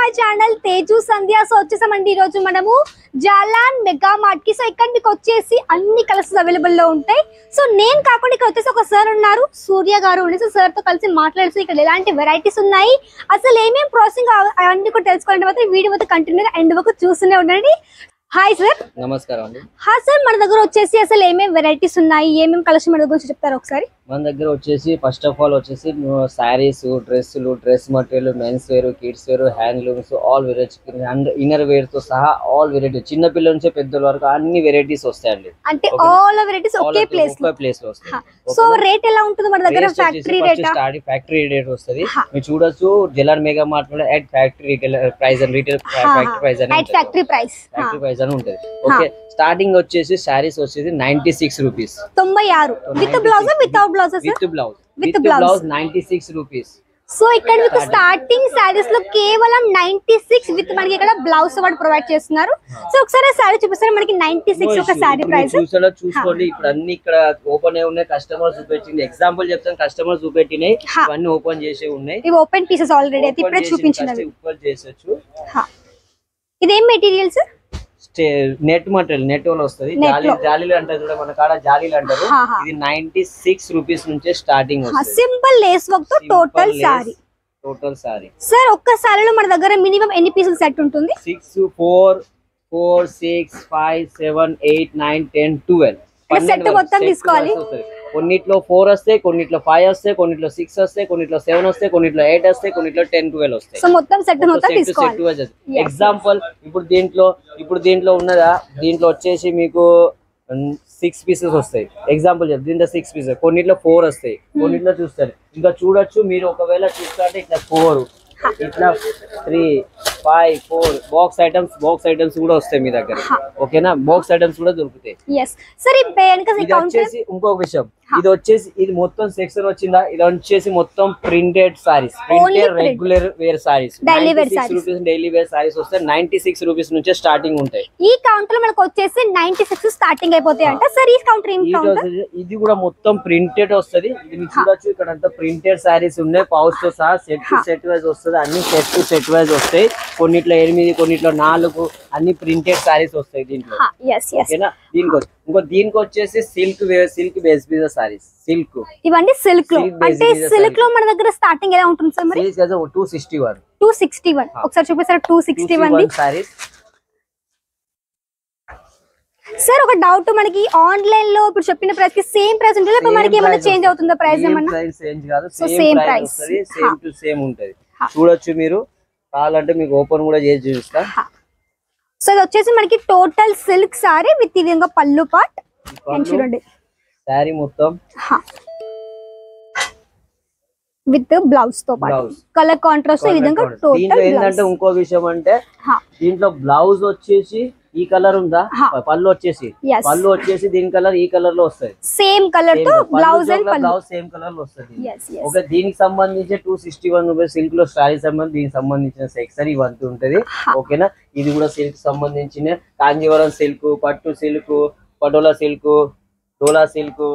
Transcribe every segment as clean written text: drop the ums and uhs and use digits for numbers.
My channel Teju Sandhya. So వచ్చేసామండి ఈ రోజు మనము జాలాన్ మెగా మార్ట్ కి. సో ఇక్కడ మీకు వచ్చేసి అన్ని కలర్స్ అవైలబుల్ లో ఉంటాయి. సో నేను కాకుండా ఇక్కడ వచ్చేసి ఒక సార్ ఉన్నారు, సూర్య గారు ఉండి. సో సార్ తో కలిసి మాట్లాడుతూ ఇక్కడ ఎలాంటి వెరైటీస్ ఉన్నాయి, అసలు ఏమేమి ప్రాసెసింగ్ అవన్నీ కూడా తెలుసుకోవాలంటే మాత్రం వీడియో మొత్తం కంటిన్యూగా ఎండ్ వరకు చూస్తూనే ఉండండి. Hi sir. నమస్కారం అండి. హాయ్ సార్, మన దగ్గర వచ్చేసి అసలు ఏమేమి వెరైటీస్ ఉన్నాయి, ఏమేమి కలెక్షన్ మన దగ్గర చెప్తారు ఒకసారి? మన దగ్గర వచ్చేసి ఫస్ట్ ఆఫ్ ఆల్ వచ్చేసి సారీస్, డ్రెస్సులు, dress material, mens wear, kids wear, handlooms, all varieties and inner wear తో సహా ఆల్ వెరైటీ, చిన్న పిల్లల నుంచి పెద్దల వరకు అన్ని వెరైటీస్ వస్తాయండి. అంటే ఆల్ వెరైటీస్ ఒకే ప్లేస్ లో వస్తాయి. సో రేట్ ఎలా ఉంటుంది మన దగ్గర? ఫ్యాక్టరీ రేట్ ఫ్యాక్టరీ రేట్ వస్తుంది. మీరు చూడొచ్చు జలాన్ మెగా మార్ట్ లో at factory retail price and retail factory price అని ఫ్యాక్టరీ ప్రైస్ అని ఉంటుంది. ఓకే, స్టార్టింగ్ వచ్చేసి సారీస్ వచ్చేసి 96 rupees. 96 with blouse without blouse? With blouse 96 rupees. So ఇక్కడ మీకు స్టార్టింగ్ సారీస్ లో కేవలం 96 విత్ మనకి ఇక్కడ బ్లౌజ్ కూడా ప్రొవైడ్ చేస్తున్నారు. సో ఒకసారి సారీ చూపిస్తారు మనకి 96 ఒక సారీ ప్రైస్ చూసుకోండి. ఇప్పుడు అన్ని ఇక్కడ ఓపెన్ అయి ఉన్నాయి, కస్టమర్ చూపెట్టింది. ఎగ్జాంపుల్ చెప్తాను, కస్టమర్ చూపెట్టినాయి, ఇవన్నీ ఓపెన్ చేసి ఉన్నాయి. ఇవి ఓపెన్ పీసెస్ ఆల్రెడీ అయితే ఇప్పుడే చూపించినవి. ఓపెన్ చేసొచ్చు. ఇదేం material sir? Net material, net వల్ల వస్తుంది. జాలీలు అంటారు చూడ, మన కాడ జాలీలు అంటారు. ఇది 96 రూపీస్ నుంచే స్టార్టింగ్ వస్తుంది. సింపుల్ లేస్ వర్క్ తో టోటల్ సారీ. సార్ ఒక్క సారీలో మన దగ్గర మినిమం ఎన్ని పీసులు సెట్ ఉంటుంది? 6 4 4 6 5 7 8 9 10 12 సెట్ మొత్తం తీసుకోవాలి. కొన్నిట్లో 4 వస్తాయి, కొన్నిట్లో 5 వస్తాయి, కొన్నిట్లో 6 వస్తాయి, కొన్నిట్లో 7 వస్తాయి, కొన్నిట్లో 8 వస్తాయి, కొన్నిట్లో 10 12 వస్తాయి. సో మొత్తం సెట్ మొత్తం తీసుకోవాలి. ఎగ్జాంపుల్ ఇప్పుడు దీంట్లో ఉన్నదా, దీంట్లో వచ్చేసి మీకు 6 పీసెస్ వస్తాయి. ఎగ్జాంపుల్ చెప్, దీంట్లో 6 పీసెస్, కొన్నిట్లో 4 వస్తాయి, కొన్నిట్లో చూస్తారు. ఇంకా చూడొచ్చు మీరు, ఒకవేళ చూస్తుంటే ఇట్లా 4, ఇట్లా 3 5 4 బాక్స్ ఐటమ్స్ కూడా వస్తాయి మీ దగ్గర. ఓకేనా, బాక్స్ ఐటమ్స్ కూడా దొరుకుతాయి. ఇంకొక విషయం, ఇది మొత్తం సెక్షన్ వచ్చిందా, ఇది వచ్చేసి మొత్తం printed saris, printed regular wear saris. Daily wear saris వస్తాయి. 96 రూపీస్ నుంచే స్టార్టింగ్ ఉంటాయి. ఈ కౌంటర్ లో మనకు వచ్చేసి 96 స్టార్టింగ్ అయిపోతాయి అంట సార్. ఈ కౌంటర్ ఇది కూడా మొత్తం ప్రింటెడ్ వస్తుంది. ఇది మీరు చూడొచ్చు, ఇక్కడ అంతా ప్రింటెడ్ సారీస్ ఉన్నాయి, పౌచ్ తో సహా సెట్ వైజ్ వస్తుంది. అన్ని సెట్ వైజ్ వస్తాయి. కొన్నిట్లో 8, కొన్నిట్లో 4, అన్ని ప్రింటెడ్ సారీస్ వస్తాయి దీంట్లో. ఓకేనా, దీనికి వచ్చేసి సిల్క్ బేస్ మీద సారీస్. సిల్క్, ఇవన్నీ సిల్క్ లో. అంటే సిల్క్ లో మన దగ్గర స్టార్టింగ్ ఎలా ఉంటుంది సార్? మరి 261 ఒకసారి చూపిస్తారు. 261 సారీస్. సార్ ఒక డౌట్, మనకి ఆన్లైన్ లో ఇప్పుడు చెప్పిన ప్రైస్ కి సేమ్ ప్రైస్ ఉంటుంది లేకపోతే మనకి ఏమైనా చేంజ్ అవుతుందా? ప్రైస్ ఏమన్నా చేంజ్ కాదు, సేమ్ ప్రైస్ వస్తది, సేమ్ టు సేమ్ ఉంటది. చూడొచ్చు మీరు, కావాలంటే మీకు ఓపెన్ కూడా చేసి చూపిస్తా. సో ఇది వచ్చేసి మనకి టోటల్ సిల్క్ సారీ విత్ ఈ విధంగా పళ్ళు పార్ట్. చూడండి సారీ మొత్తం విత్ బ్లౌజ్ తో పాటు కలర్ కాంట్రాస్ట్ ఈ విధంగా టోటల్. ఏంటంటే ఇంకో విషయం అంటే, దీంట్లో బ్లౌజ్ వచ్చేసి ఈ కలర్ ఉందా, పళ్ళు వచ్చేసి దీని కలర్ ఈ కలర్ లో వస్తుంది. సేమ్ కలర్ తో బ్లౌజ్ అండ్ పళ్ళు సేమ్ కలర్ లో వస్తుంది. ఓకే, దీనికి సంబంధించి 261 రూపీస్ సిల్క్ లో సారీ దీనికి సంబంధించిన సెక్షన్ ఇవంతా ఉంటది. ఓకేనా, ఇది కూడా సిల్క్ సంబంధించిన కాంజీవరం సిల్క్, పట్టు సిల్క్, పటోలా సిల్క్, డోలా సిల్క్,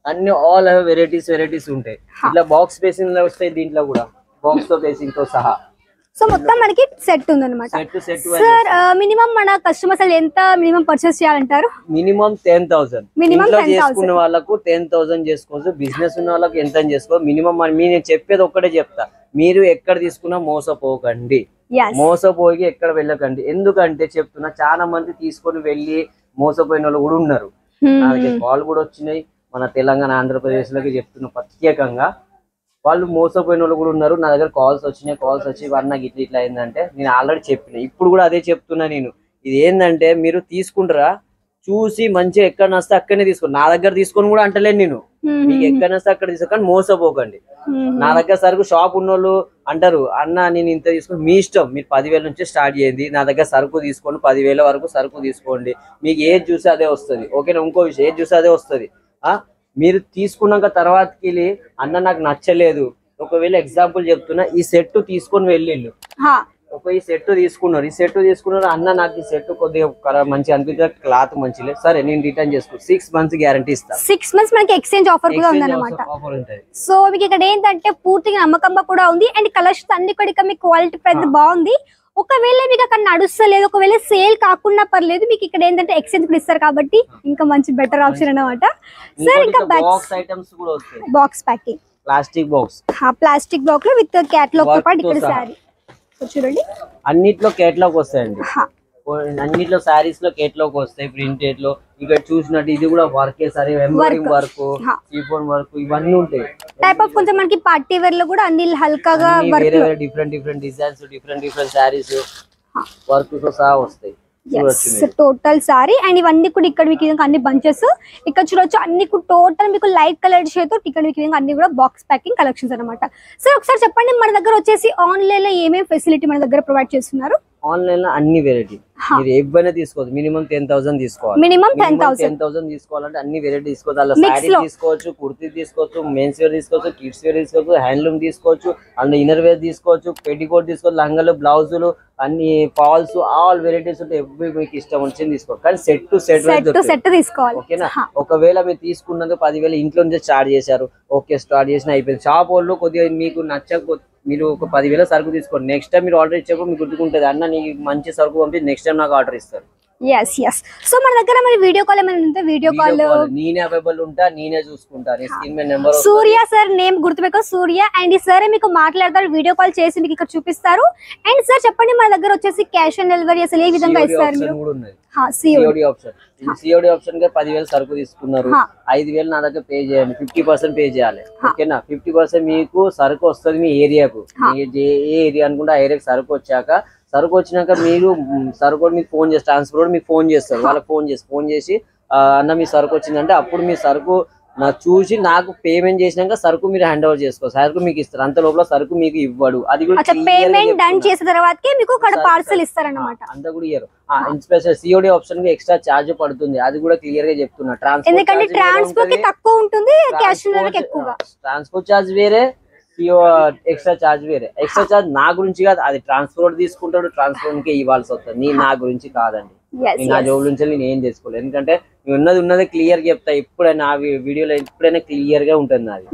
అన్ని ఆల్ వెరైటీస్ ఉంటాయి. ఇట్లా బాక్స్ బేసింగ్ లో వస్తాయి. దీంట్లో కూడా బాక్స్ తో బేసింగ్ తో సహా. సో మొత్తం మనకి సెట్ ఉందన్నమాట. సార్ మినిమం మన కస్టమర్స్ ఎంత మినిమం పర్చేస్ చేయాలంటారు? మినిమం 10,000. చేసుకున్న వాళ్ళకు 10,000 చేసుకోవచ్చు. బిజినెస్ ఉన్న వాళ్ళకి ఎంత చేసుకో. మినిమం నేను చెప్పేది ఒక్కటే చెప్తా, మీరు ఎక్కడ తీసుకున్నా మోసపోకండి, మోసపోయి ఎక్కడ వెళ్ళకండి. ఎందుకంటే చెప్తున్నా, చాలా మంది తీసుకొని వెళ్ళి మోసపోయిన వాళ్ళు కూడా ఉన్నారు. నా దగ్గర కాల్ కూడా వచ్చినాయి. మన తెలంగాణ, ఆంధ్రప్రదేశ్ లోకి చెప్తున్నా ప్రత్యేకంగా, వాళ్ళు మోసపోయిన వాళ్ళు కూడా ఉన్నారు. నా దగ్గర కాల్స్ వచ్చి వాడు నాకు ఇట్లా అయిందంటే నేను ఆల్రెడీ చెప్పిన, ఇప్పుడు కూడా అదే చెప్తున్నా నేను. ఇది ఏంటంటే, మీరు తీసుకుంటారా, చూసి మంచిగా ఎక్కడ నస్తే అక్కడనే తీసుకోండి. నా దగ్గర తీసుకొని కూడా అంటలేను నేను, మీకు ఎక్కడ నస్తే అక్కడ తీసుకోండి, మోసపోకండి. నా దగ్గర సరుకు షాప్ ఉన్నోళ్ళు అంటారు, అన్న నేను ఇంత తీసుకుని, మీ ఇష్టం, మీరు 10,000 నుంచి స్టార్ట్ చేయండి. నా దగ్గర సరుకు తీసుకోండి, 10,000 వరకు సరుకు తీసుకోండి. మీకు ఏది చూసి అదే వస్తుంది. ఓకేనా, ఇంకో విషయం, ఏది చూసి అదే వస్తుంది. మీరు తీసుకున్నాక తర్వాతకి అన్న నాకు నచ్చలేదు, ఒకవేళ ఎగ్జాంపుల్ చెప్తున్నా, ఈ సెట్ తీసుకొని వెళ్ళిళ్ళు, ఈ సెట్ తీసుకున్నారు, అన్న నాకు ఈ సెట్ కొద్దిగా మంచిగా అనిపించే, క్లాత్ మంచి లేదు, సరే నేను రిటర్న్ చేసుకో, 6 మంత్స్ గ్యారంటీ ఇస్తాను. 6 మంత్స్ మనకి ఎక్స్చేంజ్ ఆఫర్ కూడా ఉందన్నమాట. సో మీకు ఇక్కడ ఏంటంటే పూర్తిగా నమ్మకంగా కూడా ఉంది. అండ్ కలర్స్ అన్ని కూడా మీకు క్వాలిటీ పెద్ద బాగుంది. ఒకవేళ మీకు అక్కడ నడుస్తలేదు, ఒకవేళ సేల్ కాకుండా పర్లేదు, మీకు ఇక్కడ ఏంటంటే ఎక్స్చేంజ్ కూడా ఇస్తారు కాబట్టి ఇంకా మంచి బెటర్ ఆప్షన్ అన్నమాట సార్. ఇంకా బాక్స్ ఐటమ్స్ కూడా వస్తాయి, box packing plastic box, plastic box లో విత్ క్యాటలాగ్ తో పాటు ఇక్కడ సారీ చూడండి. అన్నిట్లో కేటలాగ్ వస్తాయండి, అన్నిట్లో సారీస్ లో కేటలాగ్ వస్తాయి, ప్రింటెడ్ లో. ఇక్కడ చూసినట్టు ఇది కూడా work sorry, embroidering work, chiffon work, ఇవన్నీ ఉంటాయి. టైప్ ఆఫ్ కొంచెం మనకి పార్టీ వేర్ లో కూడా అన్ని హల్కాగా వేరే వేరే different designs, different saris work తో సహా వస్తాయి. టోటల్ సారీ అండ్ ఇవన్నీ కూడా ఇక్కడ మీకు అన్ని బంచెస్ ఇక్కడ చూడొచ్చు. అన్ని టోటల్ మీకు లైట్ కలర్ షేడ్ తో ఇక్కడ మీకు అన్ని కూడా బాక్స్ ప్యాకింగ్ కలెక్షన్స్ అనమాట. సార్ ఒకసారి చెప్పండి, మన దగ్గర వచ్చేసి ఆన్లైన్ లో ఏమేమి ఫెసిలిటీ మన దగ్గర ప్రొవైడ్ చేస్తున్నారు? ఆన్లైన్ లో అన్ని వెరైటీ మీరు ఏవైనా తీసుకోవచ్చు, మినిమం 10,000 తీసుకోవాలి. మినిమం 10,000 తీసుకోవాలంటే అన్ని వెరైటీ తీసుకోవచ్చు. అలా సారీ తీసుకోవచ్చు, కుర్తీ తీసుకోవచ్చు, మెన్స్ వేర్ తీసుకోవచ్చు, కిడ్స్ వేర్ తీసుకోవచ్చు, హ్యాండ్లూమ్ తీసుకోవచ్చు, అందులో ఇన్నర్ వేర్ తీసుకోవచ్చు, పెటికోట్ తీసుకోవచ్చు, లంగలు, బ్లౌజులు, అన్ని ఫాల్స్, ఆల్ వెరైటీస్ ఉంటాయి. ఎవ్రీ మీకు ఇష్టం వచ్చింది తీసుకోవాలి, కానీ సెట్ టు సెట్ తీసుకోవాలి. ఓకేనా? ఒకవేళ మీరు తీసుకున్నది 10,000 ఇంట్లో నుంచి స్టార్ట్ చేశారు, ఓకే స్టార్ట్ చేసిన అయిపోయింది. షాప్ వాళ్ళు కొద్దిగా మీకు నచ్చకపోతే మీరు ఒక 10,000 సరుకు తీసుకోండి, నెక్స్ట్ టైం మీరు ఆర్డర్ ఇచ్చేప్పుడు మీకు గుర్తుకుంటుంది, అన్న నీకు మంచి సరుకు పంపి నెక్స్ట్ టైం నాకు ఆర్డర్ ఇస్తారు. సో మన దగ్గర మరి వీడియో కాల్ ఏమైనా ఉంటే వీడియో కాల్ నేనే అవైలబుల్ ఉంటా, నేనే చూసుకుంటా. స్క్రీన్ మీద నెంబర్ సూర్య సార్ నేమ్ గుర్తుపెట్టుకో, సూర్య. అండ్ ఈ సార్ మీకు మాట్లాడతారు, వీడియో కాల్ చేసి మీకు ఇక్కడ చూపిస్తారు. అండ్ సార్ చెప్పండి, మన దగ్గర వచ్చేసి క్యాష్ ఆన్ డెలివరీ అసలు ఏ విధంగా ఇస్తారు మీరు? COD option. సిఓడి ఆప్షన్ గా 10,000 సరుకు తీసుకున్నారు, 5,000 నా దగ్గర పే చేయండి, 50% పే చేయాలి. ఓకేనా? 50% మీకు సరుకు వస్తుంది మీ ఏరియాకు, ఏ ఏరియా అనుకుంటే ఆ ఏరియాకి సరుకు వచ్చాక, సరుకు వచ్చినాక మీరు సరుకు మీకు ఫోన్ చేస్తారు, ట్రాన్స్పోర్ట్ మీకు ఫోన్ చేస్తారు, వాళ్ళకి ఫోన్ చేసి అన్న మీ సరుకు వచ్చిందంటే అప్పుడు మీ సరుకు నాకు చూసి నాకు పేమెంట్ చేసినాక సరుకు మీరు హ్యాండ్ ఓవర్ చేసుకో, సరుకు మీకు ఇస్తారు. అంత లోపల సరుకు మీకు ఇవ్వడు, అది కూడా పేమెంట్ డన్ చేసిన తర్వాతకే మీకు పార్సల్ ఇస్తారన్నమాట. అంత కూడా ఇయ్యరు. స్పెషల్ సిఓడి ఆప్షన్ కి ఎక్స్ట్రా చార్జ్ పడుతుంది, అది కూడా క్లియర్ గా చెప్తున్నా. ట్రాన్స్పోర్ట్ చార్జ్ వేరే, ఎక్స్ట్రా చార్జ్ వేరే. ఎక్స్ట్రా చార్జ్ నా గురించి కాదు, అది ట్రాన్స్పోర్ట్ తీసుకుంటాడు, ట్రాన్స్పోర్ట్ కే ఇవ్వాల్సి వస్తుంది. నా గురించి కాదండి, నా జాబ్ నుంచి నేను ఏం చేసుకోలేదు. ఎందుకంటే ఉన్నది క్లియర్ గా చెప్తా, ఎప్పుడైనా వీడియోలో ఎప్పుడైనా క్లియర్ గా ఉంటుంది నాది.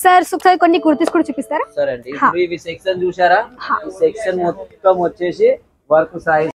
సార్ కొన్ని కుర్తీస్ కూడా చూపిస్తారా? సరే అండి, ఇప్పుడు ఇవి సెక్షన్ చూసారా? ఈ సెక్షన్ మొత్తం వచ్చేసి వర్క్ సైజ్